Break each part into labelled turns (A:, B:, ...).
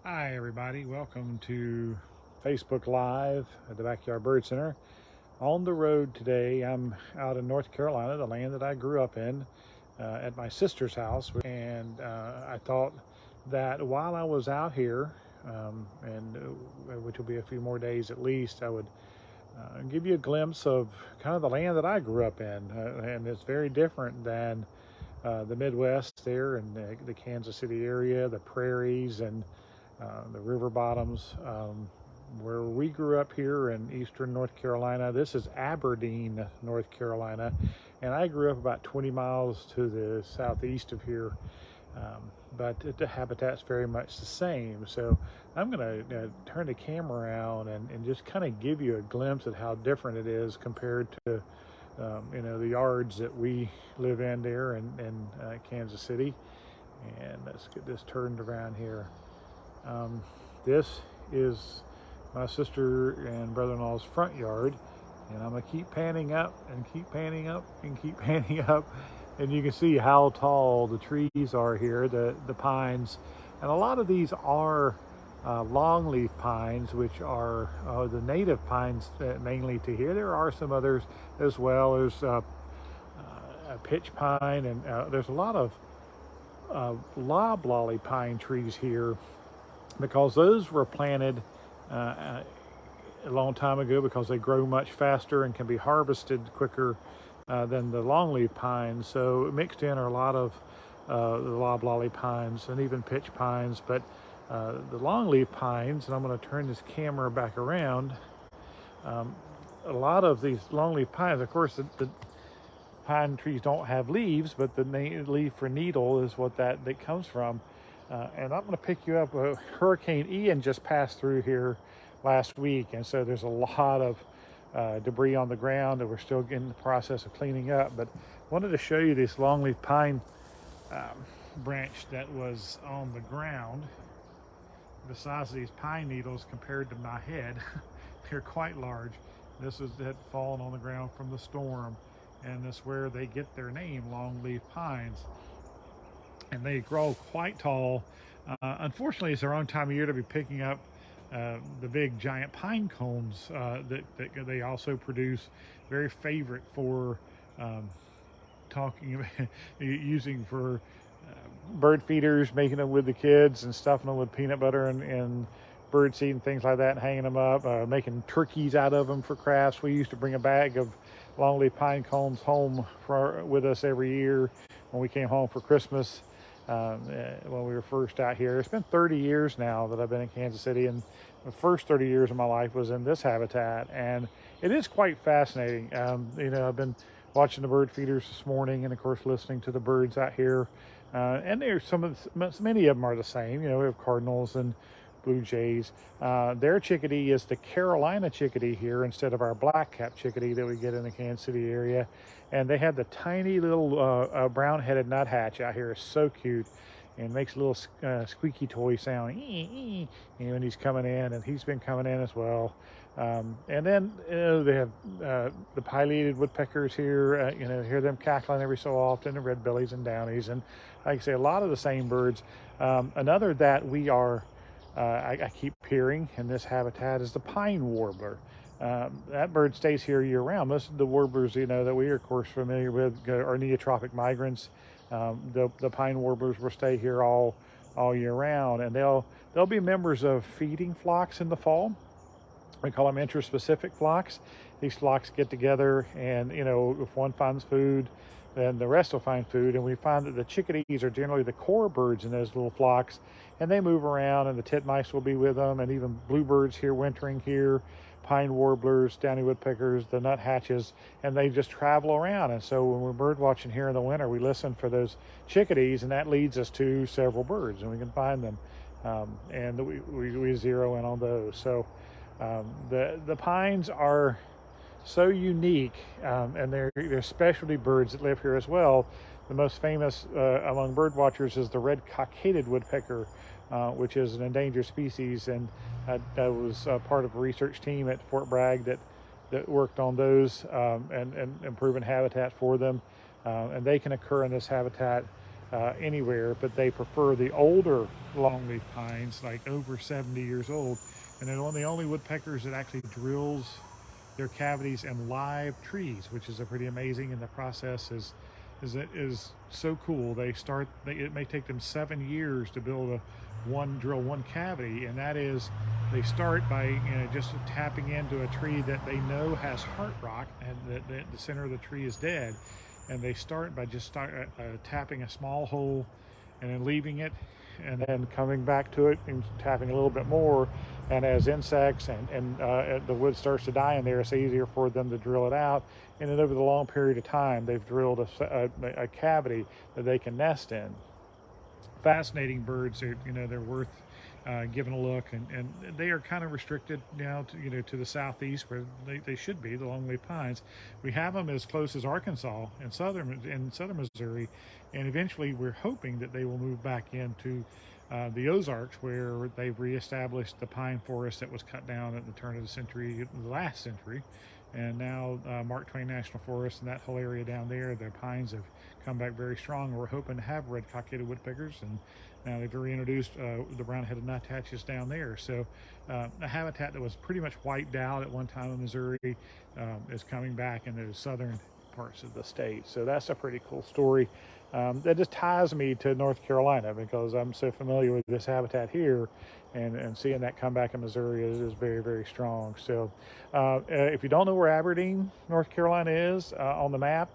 A: Hi everybody, welcome to Facebook Live at the Backyard Bird Center. On the road today, I'm out in North Carolina, the land that I grew up in, at my sister's house. And I thought that while I was out here, which will be a few more days at least, I would give you a glimpse of kind of the land that I grew up in. And it's very different than the Midwest there and the Kansas City area, the prairies, and the river bottoms. Where we grew up here in eastern North Carolina, this is Aberdeen, North Carolina, and I grew up about 20 miles to the southeast of here, but the habitat's very much the same. So I'm going to turn the camera around and just kind of give you a glimpse at how different it is compared to the yards that we live in there in Kansas City. And let's get this turned around here. This is my sister and brother-in-law's front yard, and I'm gonna keep panning up and keep panning up and keep panning up, and you can see how tall the trees are here, the pines. And a lot of these are longleaf pines, which are the native pines mainly to here. There are some others as well. There's a pitch pine, and there's a lot of loblolly pine trees here, because those were planted a long time ago because they grow much faster and can be harvested quicker than the longleaf pines. So mixed in are a lot of the loblolly pines and even pitch pines. But the longleaf pines, and I'm going to turn this camera back around, a lot of these longleaf pines, of course, the pine trees don't have leaves, but the leaf for needle is what that comes from. And I'm going to pick you up. Hurricane Ian just passed through here last week, and so there's a lot of debris on the ground that we're still in the process of cleaning up. But I wanted to show you this longleaf pine branch that was on the ground. The size of these pine needles compared to my head, they're quite large. This had fallen on the ground from the storm, and that's where they get their name, longleaf pines. And they grow quite tall. Unfortunately, it's the wrong time of year to be picking up the big giant pine cones that they also produce. Very favorite for using for bird feeders, making them with the kids and stuffing them with peanut butter and bird seed and things like that, and hanging them up, making turkeys out of them for crafts. We used to bring a bag of longleaf pine cones home with us every year when we came home for Christmas. When we were first out here. It's been 30 years now that I've been in Kansas City, and the first 30 years of my life was in this habitat, and it is quite fascinating. I've been watching the bird feeders this morning, and of course listening to the birds out here, and there's many of them are the same. We have cardinals and blue jays. Their chickadee is the Carolina chickadee here instead of our black-capped chickadee that we get in the Kansas City area. And they have the tiny little brown-headed nuthatch out here. It's so cute, and makes a little squeaky toy sound when he's coming in, and he's been coming in as well. And then they have the pileated woodpeckers here. Hear them cackling every so often, the red bellies and downies, and like I say, a lot of the same birds. Another that we are I keep hearing in this habitat is the pine warbler. That bird stays here year round. Most of the warblers, that we are of course familiar with are neotropic migrants. The pine warblers will stay here all year round, and they'll be members of feeding flocks in the fall. We call them interspecific flocks. These flocks get together, and if one finds food, then the rest will find food. And we find that the chickadees are generally the core birds in those little flocks, and they move around, and the titmice will be with them, and even bluebirds here wintering here, pine warblers, downy woodpeckers, the nuthatches, and they just travel around. And so when we're bird watching here in the winter, we listen for those chickadees, and that leads us to several birds, and we can find them, and we zero in on those. So the pines are so unique, and they're specialty birds that live here as well. The most famous among bird watchers is the red-cockaded woodpecker, which is an endangered species, and that was part of a research team at Fort Bragg that worked on those and improving habitat for them. And they can occur in this habitat anywhere, but they prefer the older longleaf pines, like over 70 years old. And they're one of the only woodpeckers that actually drills their cavities in live trees, which is a pretty amazing. And the process is so cool. It may take them 7 years to drill one cavity, and that is, they start by just tapping into a tree that they know has heart rock, and the center of the tree is dead, and they start by just tapping a small hole and then leaving it, and then coming back to it and tapping a little bit more. And as insects and the wood starts to die in there, it's easier for them to drill it out. And then over the long period of time, they've drilled a cavity that they can nest in. Fascinating birds. They're worth giving a look, and they are kind of restricted now to the southeast, where they should be, the longleaf pines. We have them as close as Arkansas and southern Missouri, and eventually we're hoping that they will move back into the Ozarks, where they've reestablished the pine forest that was cut down at the turn of the last century. And now Mark Twain National Forest and that whole area down there, the pines have come back very strong. We're hoping to have red-cockaded woodpeckers, and now they've reintroduced the brown-headed nuthatches down there. So a habitat that was pretty much wiped out at one time in Missouri is coming back in those southern parts of the state. So that's a pretty cool story. That just ties me to North Carolina, because I'm so familiar with this habitat here, and seeing that come back in Missouri is very, very strong. So if you don't know where Aberdeen, North Carolina is on the map,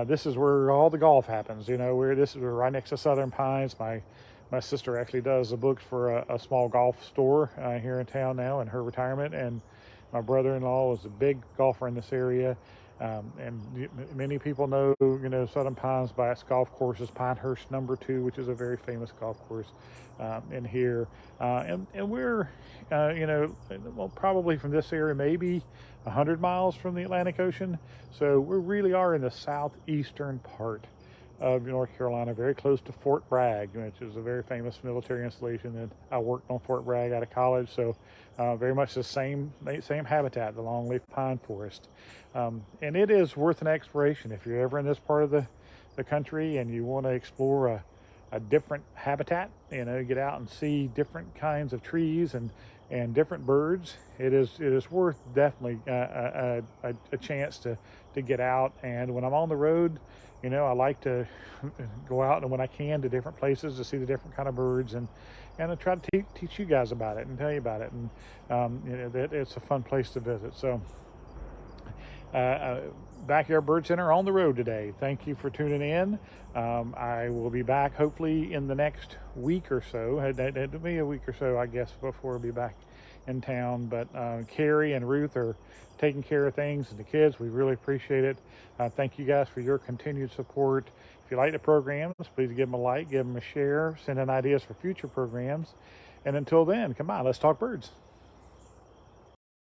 A: this is where all the golf happens. We're right next to Southern Pines. My sister actually does the books for a small golf store here in town now in her retirement, and my brother-in-law is a big golfer in this area. And many people know, Southern Pines by its golf courses, Pinehurst No. 2, which is a very famous golf course in here. And we're, probably from this area, maybe 100 miles from the Atlantic Ocean. So we really are in the southeastern part of North Carolina, very close to Fort Bragg, which is a very famous military installation. And I worked on Fort Bragg out of college, so very much the same habitat, the longleaf pine forest. And it is worth an exploration if you're ever in this part of the country and you want to explore a different habitat, get out and see different kinds of trees and different birds. It is worth definitely a chance to get out. And when I'm on the road, I like to go out, and when I can, to different places to see the different kind of birds, and I try to teach you guys about it and tell you about it, and that it's a fun place to visit. So Backyard Bird Center on the road today. Thank you for tuning in. I will be back hopefully in the next week or so. It'll be a week or so, I guess, before I'll be back in town. But Carrie and Ruth are taking care of things, and the kids, we really appreciate it. Thank you guys for your continued support. If you like the programs, please give them a like, give them a share, send in ideas for future programs. And until then, come on, let's talk birds.